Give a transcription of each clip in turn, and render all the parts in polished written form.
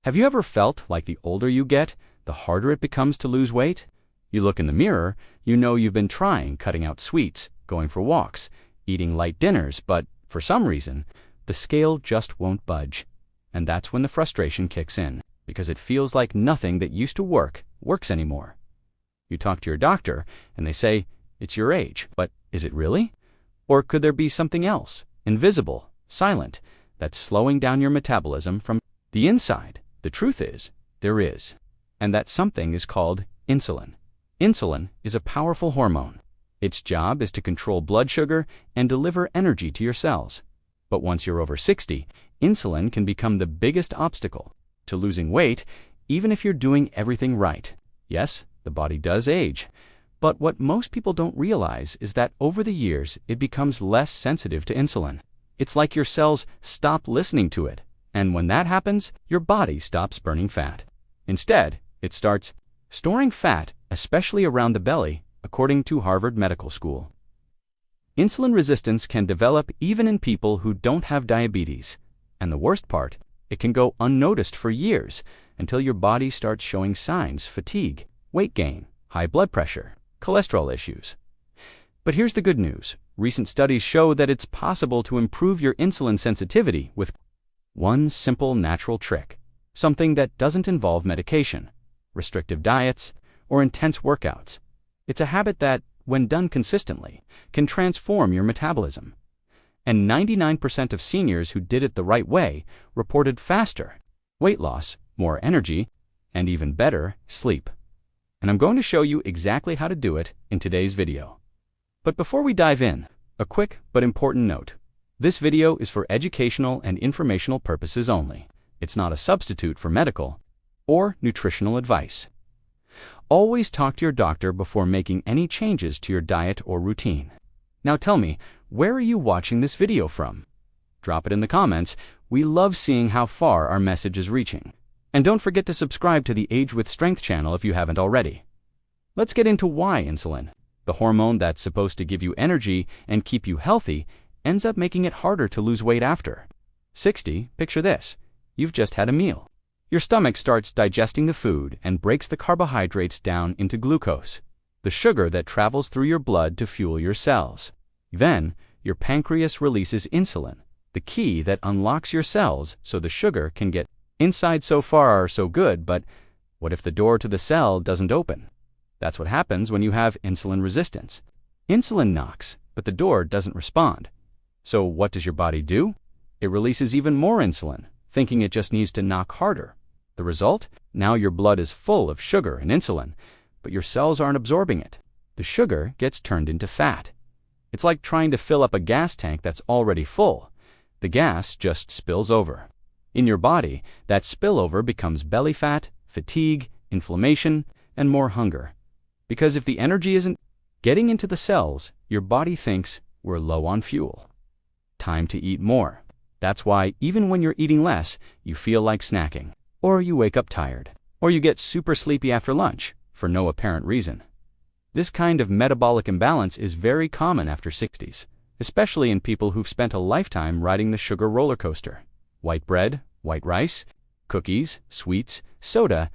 Have you ever felt like the older you get, the harder it becomes to lose weight? You look in the mirror, you know you've been trying cutting out sweets, going for walks, eating light dinners, but for some reason, the scale just won't budge. And that's when the frustration kicks in, because it feels like nothing that used to works anymore. You talk to your doctor, and they say, it's your age, but is it really? Or could there be something else, invisible, silent, that's slowing down your metabolism from the inside? The truth is, there is. And that something is called insulin. Insulin is a powerful hormone. Its job is to control blood sugar and deliver energy to your cells. But once you're over 60, insulin can become the biggest obstacle to losing weight, even if you're doing everything right. Yes, the body does age. But what most people don't realize is that over the years, it becomes less sensitive to insulin. It's like your cells stop listening to it. And when that happens, your body stops burning fat. Instead, it starts storing fat, especially around the belly, according to Harvard Medical School. Insulin resistance can develop even in people who don't have diabetes. And the worst part, it can go unnoticed for years until your body starts showing signs: fatigue, weight gain, high blood pressure, cholesterol issues. But here's the good news. Recent studies show that it's possible to improve your insulin sensitivity with one simple natural trick, something that doesn't involve medication, restrictive diets, or intense workouts. It's a habit that, when done consistently, can transform your metabolism. And 99% of seniors who did it the right way reported faster weight loss, more energy, and even better sleep. And I'm going to show you exactly how to do it in today's video. But before we dive in, a quick but important note. This video is for educational and informational purposes only. It's not a substitute for medical or nutritional advice. Always talk to your doctor before making any changes to your diet or routine. Now tell me, where are you watching this video from? Drop it in the comments. We love seeing how far our message is reaching. And don't forget to subscribe to the Age with Strength channel if you haven't already. Let's get into why insulin, the hormone that's supposed to give you energy and keep you healthy, ends up making it harder to lose weight after 60. Picture this. You've just had a meal. Your stomach starts digesting the food and breaks the carbohydrates down into glucose, the sugar that travels through your blood to fuel your cells. Then, your pancreas releases insulin, the key that unlocks your cells so the sugar can get inside. So far, so good, but what if the door to the cell doesn't open? That's what happens when you have insulin resistance. Insulin knocks, but the door doesn't respond. So what does your body do? It releases even more insulin, thinking it just needs to knock harder. The result? Now your blood is full of sugar and insulin, but your cells aren't absorbing it. The sugar gets turned into fat. It's like trying to fill up a gas tank that's already full. The gas just spills over. In your body, that spillover becomes belly fat, fatigue, inflammation, and more hunger. Because if the energy isn't getting into the cells, your body thinks we're low on fuel. Time to eat more. That's why even when you're eating less, you feel like snacking, or you wake up tired, or you get super sleepy after lunch for no apparent reason. This kind of metabolic imbalance is very common after 60s, especially in people who've spent a lifetime riding the sugar roller coaster. White bread, white rice, cookies, sweets, soda,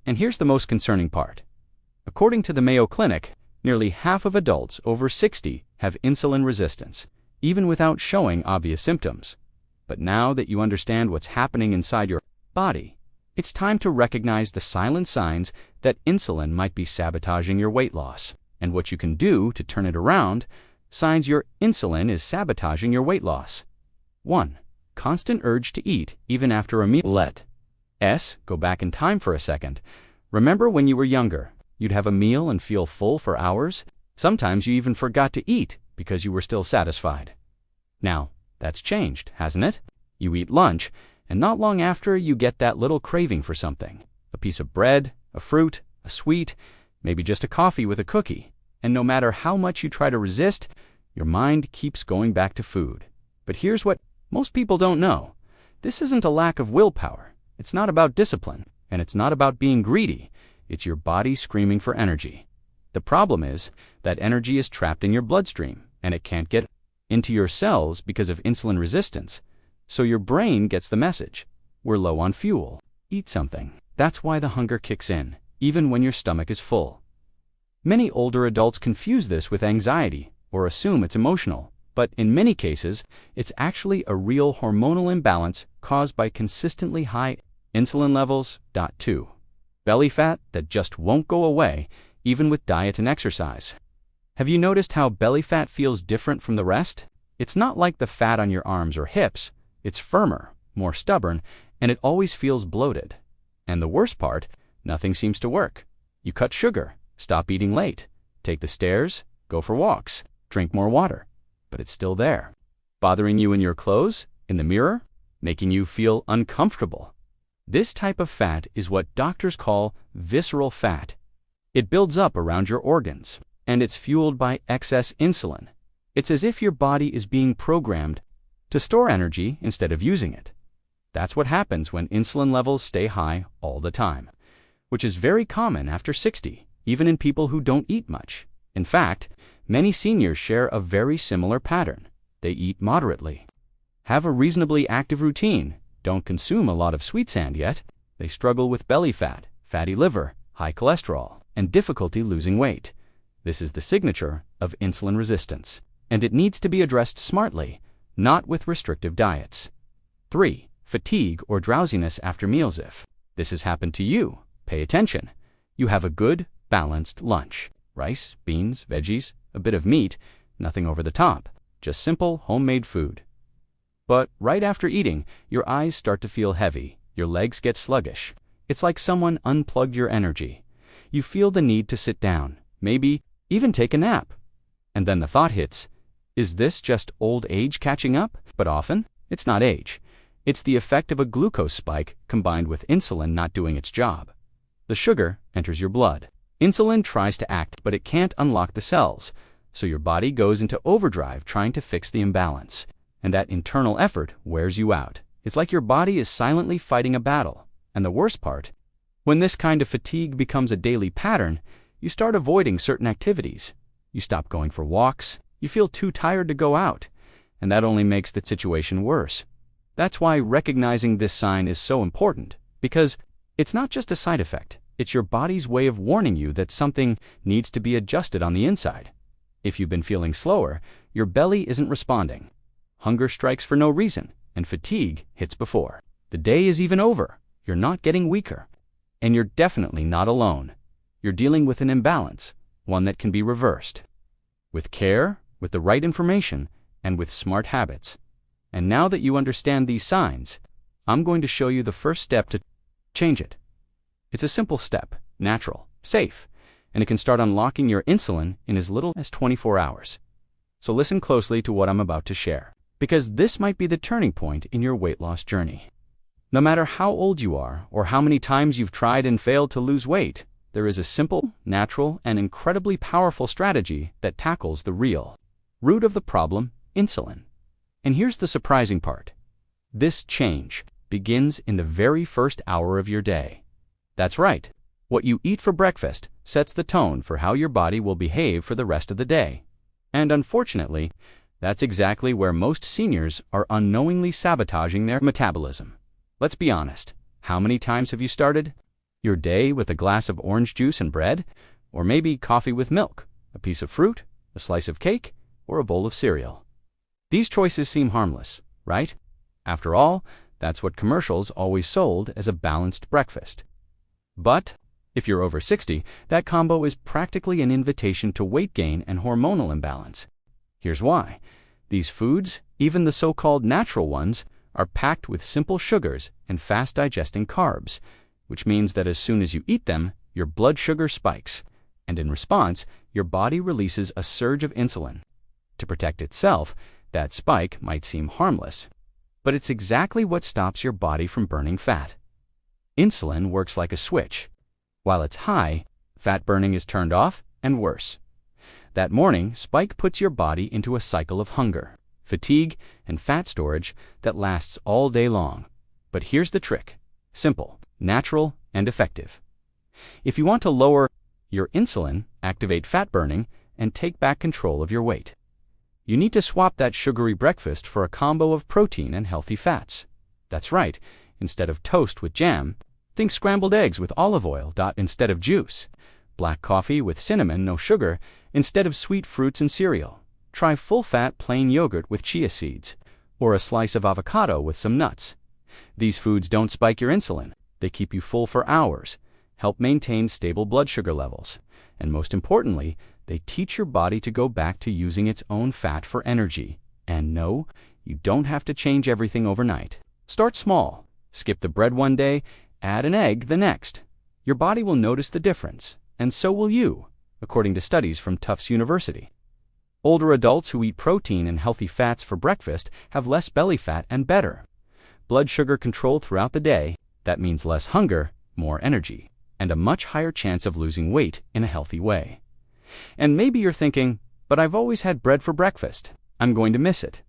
and here's the most concerning part. According to the Mayo Clinic, nearly half of adults over 60 have insulin resistance, even without showing obvious symptoms. But now that you understand what's happening inside your body, it's time to recognize the silent signs that insulin might be sabotaging your weight loss, and what you can do to turn it around. Signs your insulin is sabotaging your weight loss. 1. Constant urge to eat even after a meal. Let's go back in time for a second. Remember when you were younger, you'd have a meal and feel full for hours? Sometimes you even forgot to eat because you were still satisfied. Now, that's changed, hasn't it? You eat lunch, and not long after you get that little craving for something. A piece of bread, a fruit, a sweet, maybe just a coffee with a cookie. And no matter how much you try to resist, your mind keeps going back to food. But here's what most people don't know. This isn't a lack of willpower. It's not about discipline, and it's not about being greedy. It's your body screaming for energy. The problem is that energy is trapped in your bloodstream, and it can't get into your cells because of insulin resistance. So your brain gets the message: we're low on fuel. eat something. That's why the hunger kicks in, even when your stomach is full. Many older adults confuse this with anxiety or assume it's emotional, but in many cases, it's actually a real hormonal imbalance caused by consistently high insulin levels. 2. Belly fat that just won't go away, even with diet and exercise. Have you noticed how belly fat feels different from the rest? It's not like the fat on your arms or hips. It's firmer, more stubborn, and it always feels bloated. And the worst part, nothing seems to work. You cut sugar, stop eating late, take the stairs, go for walks, drink more water, but it's still there. Bothering you in your clothes, in the mirror, making you feel uncomfortable. This type of fat is what doctors call visceral fat. It builds up around your organs, and it's fueled by excess insulin. It's as if your body is being programmed to store energy instead of using it. That's what happens when insulin levels stay high all the time, which is very common after 60, even in people who don't eat much. In fact, many seniors share a very similar pattern. They eat moderately, have a reasonably active routine, don't consume a lot of sweet sand yet. They struggle with belly fat, fatty liver, high cholesterol, and difficulty losing weight. This is the signature of insulin resistance, and it needs to be addressed smartly, not with restrictive diets. 3. Fatigue or drowsiness after meals. If this has happened to you, pay attention. You have a good, balanced lunch. Rice, beans, veggies, a bit of meat, nothing over the top, just simple homemade food. But right after eating, your eyes start to feel heavy, your legs get sluggish. It's like someone unplugged your energy. You feel the need to sit down, maybe even take a nap. And then the thought hits, is this just old age catching up? But often, it's not age. It's the effect of a glucose spike combined with insulin not doing its job. The sugar enters your blood. Insulin tries to act, but it can't unlock the cells, so your body goes into overdrive trying to fix the imbalance. And that internal effort wears you out. It's like your body is silently fighting a battle. And the worst part, when this kind of fatigue becomes a daily pattern, you start avoiding certain activities. You stop going for walks, you feel too tired to go out, and that only makes the situation worse. That's why recognizing this sign is so important, because it's not just a side effect. It's your body's way of warning you that something needs to be adjusted on the inside. If you've been feeling slower, your belly isn't responding. Hunger strikes for no reason, and fatigue hits before the day is even over. You're not getting weaker, and you're definitely not alone. You're dealing with an imbalance, one that can be reversed. With care, with the right information, and with smart habits. And now that you understand these signs, I'm going to show you the first step to change it. It's a simple step, natural, safe, and it can start unlocking your insulin in as little as 24 hours. So listen closely to what I'm about to share, because this might be the turning point in your weight loss journey. No matter how old you are or how many times you've tried and failed to lose weight, there is a simple, natural, and incredibly powerful strategy that tackles the real root of the problem, insulin. And here's the surprising part. This change begins in the very first hour of your day. That's right. What you eat for breakfast sets the tone for how your body will behave for the rest of the day. And unfortunately, that's exactly where most seniors are unknowingly sabotaging their metabolism. Let's be honest. How many times have you started your day with a glass of orange juice and bread? Or maybe coffee with milk, a piece of fruit, a slice of cake, or a bowl of cereal? These choices seem harmless, right? After all, that's what commercials always sold as a balanced breakfast. But if you're over 60, that combo is practically an invitation to weight gain and hormonal imbalance. Here's why. These foods, even the so-called natural ones, are packed with simple sugars and fast-digesting carbs, which means that as soon as you eat them, your blood sugar spikes, and in response, your body releases a surge of insulin. To protect itself, that spike might seem harmless, but it's exactly what stops your body from burning fat. Insulin works like a switch. While it's high, fat burning is turned off, and worse. That morning, spike puts your body into a cycle of hunger, fatigue, and fat storage that lasts all day long. But here's the trick. Simple, natural, and effective. If you want to lower your insulin, activate fat burning, and take back control of your weight, you need to swap that sugary breakfast for a combo of protein and healthy fats. That's right. Instead of toast with jam, Think scrambled eggs with olive oil instead of juice. Black coffee with cinnamon, no sugar, instead of sweet fruits and cereal. Try full-fat plain yogurt with chia seeds, or a slice of avocado with some nuts. These foods don't spike your insulin. They keep you full for hours, help maintain stable blood sugar levels, and most importantly, they teach your body to go back to using its own fat for energy. And no, you don't have to change everything overnight. Start small. Skip the bread one day, add an egg the next. Your body will notice the difference, and so will you, according to studies from Tufts University. Older adults who eat protein and healthy fats for breakfast have less belly fat and better blood sugar control throughout the day. That means less hunger, more energy, and a much higher chance of losing weight in a healthy way. And maybe you're thinking, but I've always had bread for breakfast. I'm going to miss it.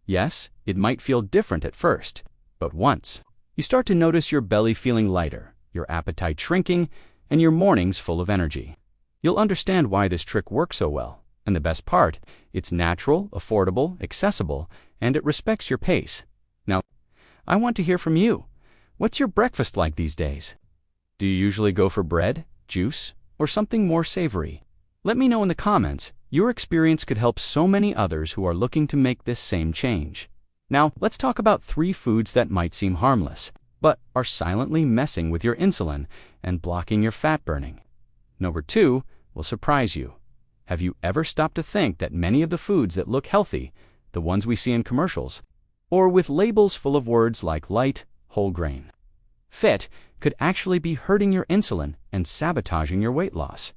Yes, it might feel different at first, but once you start to notice your belly feeling lighter, your appetite shrinking, and your mornings full of energy, you'll understand why this trick works so well. And the best part, it's natural, affordable, accessible, and it respects your pace. Now, I want to hear from you. What's your breakfast like these days? Do you usually go for bread, juice, or something more savory? Let me know in the comments. Your experience could help so many others who are looking to make this same change. Now, let's talk about 3 foods that might seem harmless, but are silently messing with your insulin and blocking your fat burning. Number 2 will surprise you. Have you ever stopped to think that many of the foods that look healthy, the ones we see in commercials, or with labels full of words like light, whole grain, fit, could actually be hurting your insulin and sabotaging your weight loss?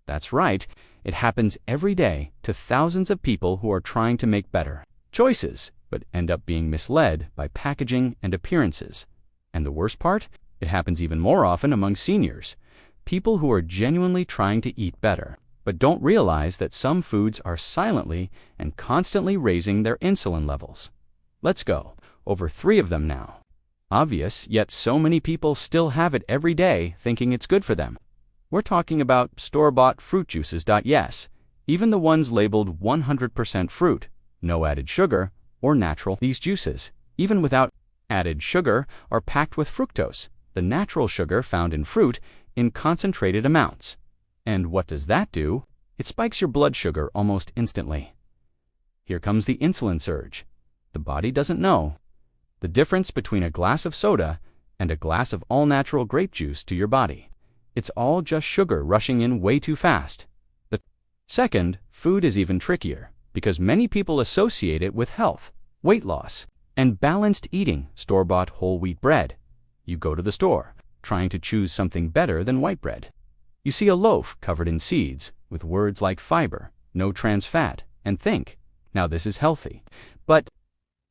That's right, it happens every day to thousands of people who are trying to make better choices, but end up being misled by packaging and appearances. And the worst part? It happens even more often among seniors, people who are genuinely trying to eat better, but don't realize that some foods are silently and constantly raising their insulin levels. Let's go over 3 of them now. Obvious, yet so many people still have it every day thinking it's good for them. We're talking about store-bought fruit juices. Yes, even the ones labeled 100% fruit, no added sugar, or natural. These juices, even without added sugar, are packed with fructose, the natural sugar found in fruit, in concentrated amounts. And what does that do? It spikes your blood sugar almost instantly. Here comes the insulin surge. The body doesn't know the difference between a glass of soda and a glass of all-natural grape juice to your body. It's all just sugar rushing in way too fast. The second, food is even trickier, because many people associate it with health, weight loss, and balanced eating. Store-bought whole wheat bread. You go to the store, trying to choose something better than white bread. You see a loaf covered in seeds, with words like fiber, no trans fat, and think, now this is healthy. But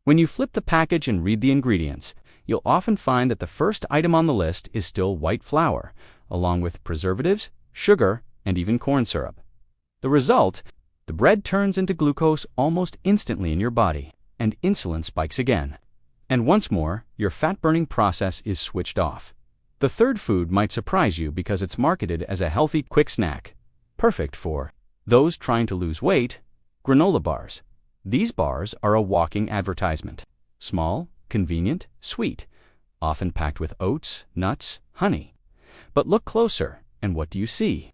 when you flip the package and read the ingredients, you'll often find that the first item on the list is still white flour, along with preservatives, sugar, and even corn syrup. The result? The bread turns into glucose almost instantly in your body, and insulin spikes again. And once more, your fat-burning process is switched off. The third food might surprise you because it's marketed as a healthy, quick snack, perfect for those trying to lose weight: granola bars. These bars are a walking advertisement. Small, convenient, sweet, often packed with oats, nuts, honey. But look closer, and what do you see?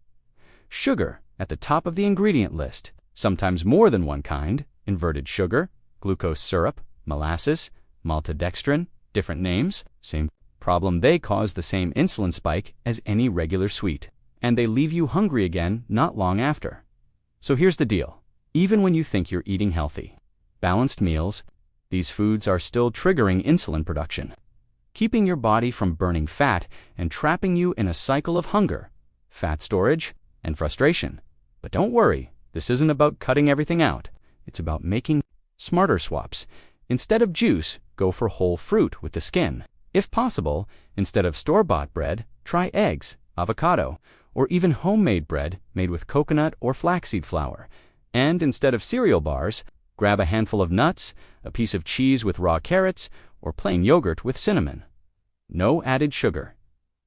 Sugar at the top of the ingredient list, sometimes more than one kind: inverted sugar, glucose syrup, molasses, maltodextrin, different names, same problem. They cause the same insulin spike as any regular sweet, and they leave you hungry again not long after. So here's the deal. Even when you think you're eating healthy, balanced meals, these foods are still triggering insulin production, keeping your body from burning fat and trapping you in a cycle of hunger, fat storage, and frustration. But don't worry, this isn't about cutting everything out. It's about making smarter swaps. Instead of juice, go for whole fruit with the skin. If possible, instead of store-bought bread, try eggs, avocado, or even homemade bread made with coconut or flaxseed flour. And instead of cereal bars, grab a handful of nuts, a piece of cheese with raw carrots, or plain yogurt with cinnamon. No added sugar.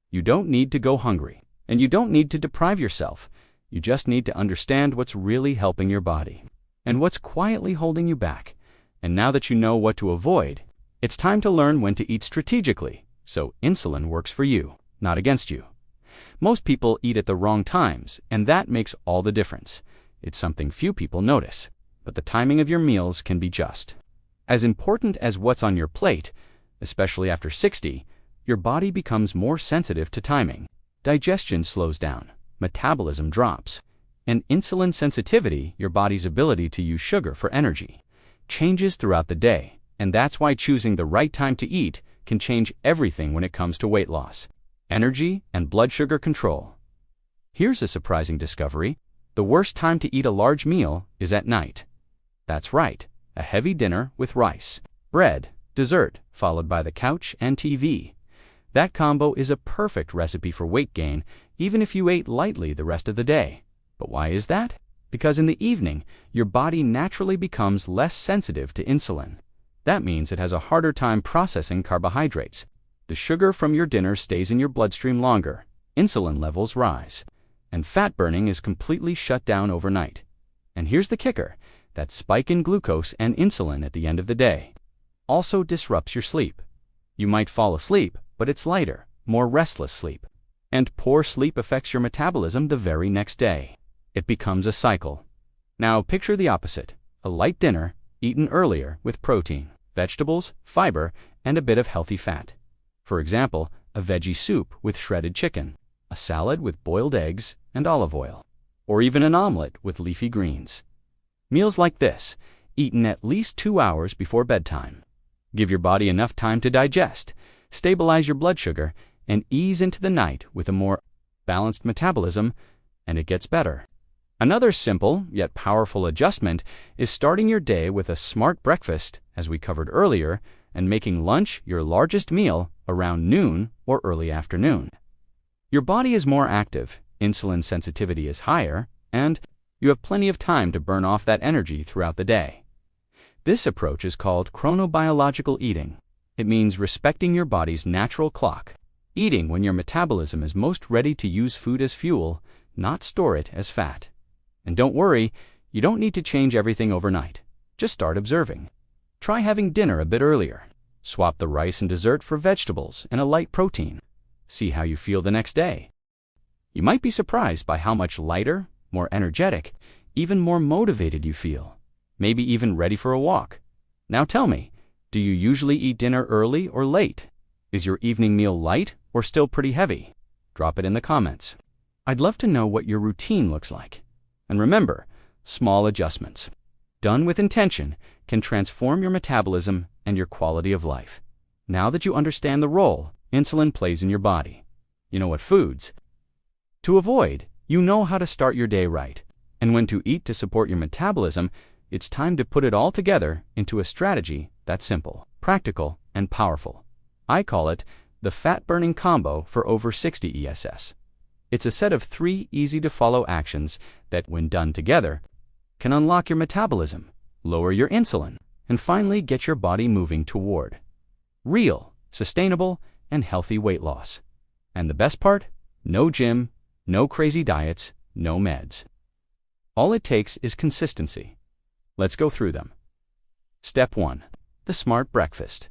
You don't need to go hungry, and you don't need to deprive yourself. You just need to understand what's really helping your body, and what's quietly holding you back. And now that you know what to avoid, it's time to learn when to eat strategically, so insulin works for you. not against you. Most people eat at the wrong times, and that makes all the difference. It's something few people notice, but the timing of your meals can be just as important as what's on your plate. Especially after 60, your body becomes more sensitive to timing. Digestion slows down, metabolism drops, and insulin sensitivity, your body's ability to use sugar for energy, changes throughout the day. And that's why choosing the right time to eat can change everything when it comes to weight loss, energy, and blood sugar control. Here's a surprising discovery. The worst time to eat a large meal is at night. That's right, a heavy dinner with rice, bread, dessert, followed by the couch and TV. That combo is a perfect recipe for weight gain, even if you ate lightly the rest of the day. But why is that? Because in the evening, your body naturally becomes less sensitive to insulin. That means it has a harder time processing carbohydrates. The sugar from your dinner stays in your bloodstream longer, insulin levels rise, and fat burning is completely shut down overnight. And here's the kicker, that spike in glucose and insulin at the end of the day also disrupts your sleep. You might fall asleep, but it's lighter, more restless sleep. And poor sleep affects your metabolism the very next day. It becomes a cycle. Now picture the opposite, a light dinner, eaten earlier with protein, vegetables, fiber, and a bit of healthy fat. For example, a veggie soup with shredded chicken, a salad with boiled eggs and olive oil, or even an omelet with leafy greens. Meals like this, eaten at least 2 hours before bedtime, give your body enough time to digest, stabilize your blood sugar, and ease into the night with a more balanced metabolism, and it gets better. Another simple yet powerful adjustment is starting your day with a smart breakfast, as we covered earlier, and making lunch your largest meal around noon or early afternoon. Your body is more active, insulin sensitivity is higher, and you have plenty of time to burn off that energy throughout the day. This approach is called chronobiological eating. It means respecting your body's natural clock, eating when your metabolism is most ready to use food as fuel, not store it as fat. And don't worry, you don't need to change everything overnight. Just start observing. Try having dinner a bit earlier. Swap the rice and dessert for vegetables and a light protein. See how you feel the next day. You might be surprised by how much lighter, more energetic, even more motivated you feel. Maybe even ready for a walk. Now tell me, do you usually eat dinner early or late? Is your evening meal light or still pretty heavy? Drop it in the comments. I'd love to know what your routine looks like. And remember, small adjustments, done with intention, can transform your metabolism and your quality of life. Now that you understand the role insulin plays in your body, you know what foods to avoid, you know how to start your day right, and when to eat to support your metabolism. It's time to put it all together into a strategy that's simple, practical, and powerful. I call it the fat-burning combo for over 60 ESS. It's a set of 3 easy-to-follow actions that, when done together, can unlock your metabolism, lower your insulin, and finally get your body moving toward real, sustainable, and healthy weight loss. And the best part? No gym, no crazy diets, no meds. All it takes is consistency. Let's go through them. Step 1. The smart breakfast.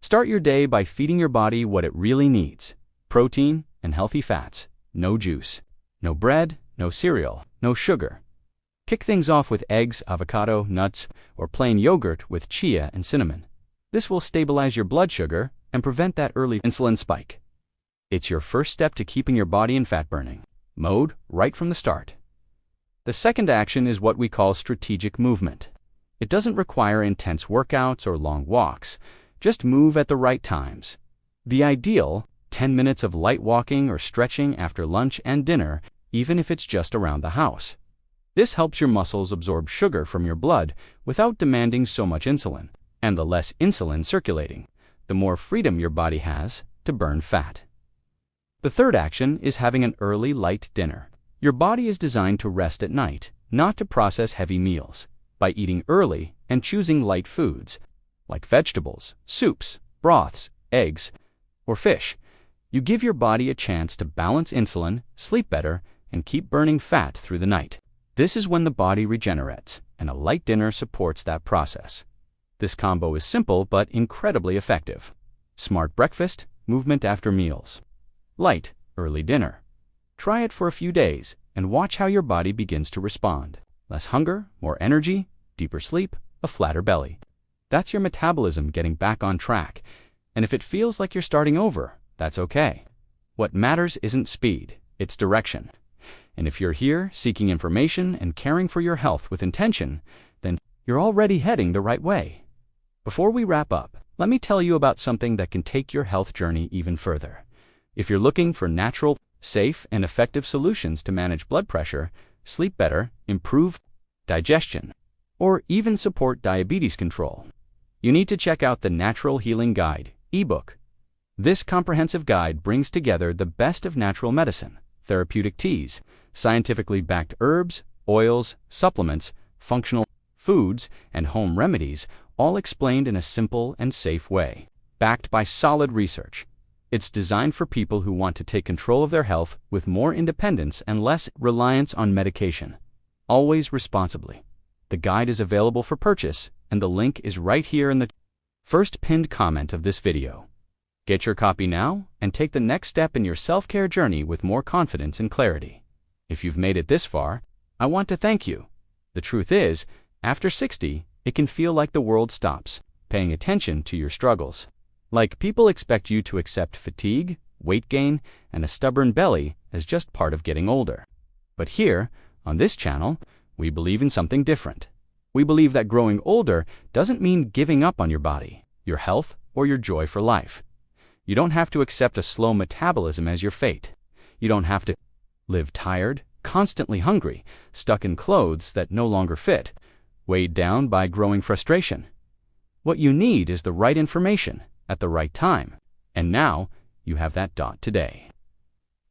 Start your day by feeding your body what it really needs: protein and healthy fats. No juice, no bread, no cereal, no sugar. Kick things off with eggs, avocado, nuts, or plain yogurt with chia and cinnamon. This will stabilize your blood sugar and prevent that early insulin spike. It's your first step to keeping your body in fat-burning mode right from the start. The second action is what we call strategic movement. It doesn't require intense workouts or long walks. Just move at the right times. The ideal 10 minutes of light walking or stretching after lunch and dinner, even if it's just around the house. This helps your muscles absorb sugar from your blood without demanding so much insulin. And the less insulin circulating, the more freedom your body has to burn fat. The third action is having an early light dinner. Your body is designed to rest at night, not to process heavy meals. By eating early and choosing light foods, like vegetables, soups, broths, eggs, or fish, you give your body a chance to balance insulin, sleep better, and keep burning fat through the night. This is when the body regenerates, and a light dinner supports that process. This combo is simple but incredibly effective. Smart breakfast, movement after meals. Light, early dinner. Try it for a few days and watch how your body begins to respond. Less hunger, more energy, deeper sleep, a flatter belly. That's your metabolism getting back on track. And if it feels like you're starting over, that's okay. What matters isn't speed, it's direction. And if you're here seeking information and caring for your health with intention, then you're already heading the right way. Before we wrap up, let me tell you about something that can take your health journey even further. If you're looking for natural, safe, and effective solutions to manage blood pressure, sleep better, improve digestion, or even support diabetes control, you need to check out the Natural Healing Guide ebook. This comprehensive guide brings together the best of natural medicine, therapeutic teas, scientifically backed herbs, oils, supplements, functional foods, and home remedies, all explained in a simple and safe way, backed by solid research. It's designed for people who want to take control of their health with more independence and less reliance on medication. Always responsibly. The guide is available for purchase, and the link is right here in the first pinned comment of this video. Get your copy now and take the next step in your self-care journey with more confidence and clarity. If you've made it this far, I want to thank you. The truth is, after 60, it can feel like the world stops paying attention to your struggles. Like people expect you to accept fatigue, weight gain, and a stubborn belly as just part of getting older. But here, on this channel, we believe in something different. We believe that growing older doesn't mean giving up on your body, your health, or your joy for life. You don't have to accept a slow metabolism as your fate. You don't have to live tired, constantly hungry, stuck in clothes that no longer fit, weighed down by growing frustration. What you need is the right information at the right time, and now you have that today.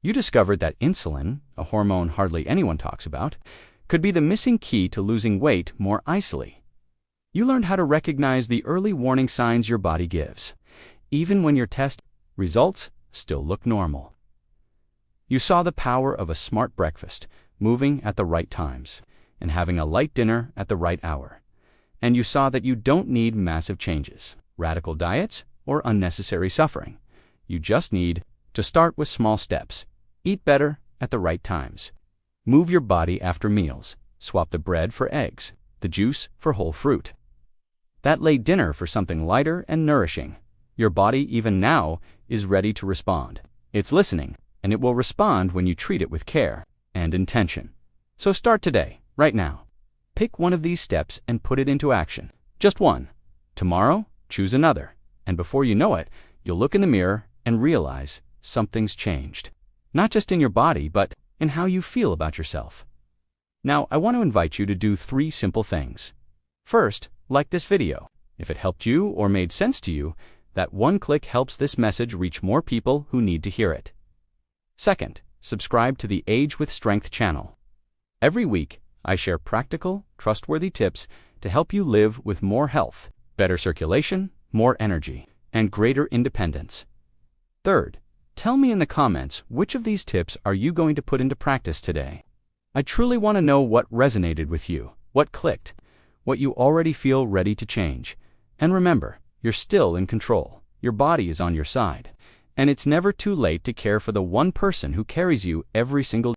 You discovered that insulin, a hormone hardly anyone talks about, could be the missing key to losing weight more easily. You learned how to recognize the early warning signs your body gives, even when your test results still look normal. You saw the power of a smart breakfast, moving at the right times, and having a light dinner at the right hour. And you saw that you don't need massive changes, radical diets, or unnecessary suffering. You just need to start with small steps. Eat better at the right times. Move your body after meals. Swap the bread for eggs, the juice for whole fruit. That late dinner for something lighter and nourishing. Your body, even now, is ready to respond. It's listening, and it will respond when you treat it with care and intention. So start today, right now. Pick one of these steps and put it into action. Just one. Tomorrow, choose another. And before you know it, you'll look in the mirror and realize something's changed. Not just in your body, but in how you feel about yourself. Now, I want to invite you to do 3 simple things. First, like this video. If it helped you or made sense to you, that one click helps this message reach more people who need to hear it. Second, subscribe to the Age with Strength channel. Every week, I share practical, trustworthy tips to help you live with more health, better circulation, more energy, and greater independence. Third, tell me in the comments which of these tips are you going to put into practice today. I truly want to know what resonated with you, what clicked, what you already feel ready to change. And remember, you're still in control. Your body is on your side. And it's never too late to care for the one person who carries you every single day.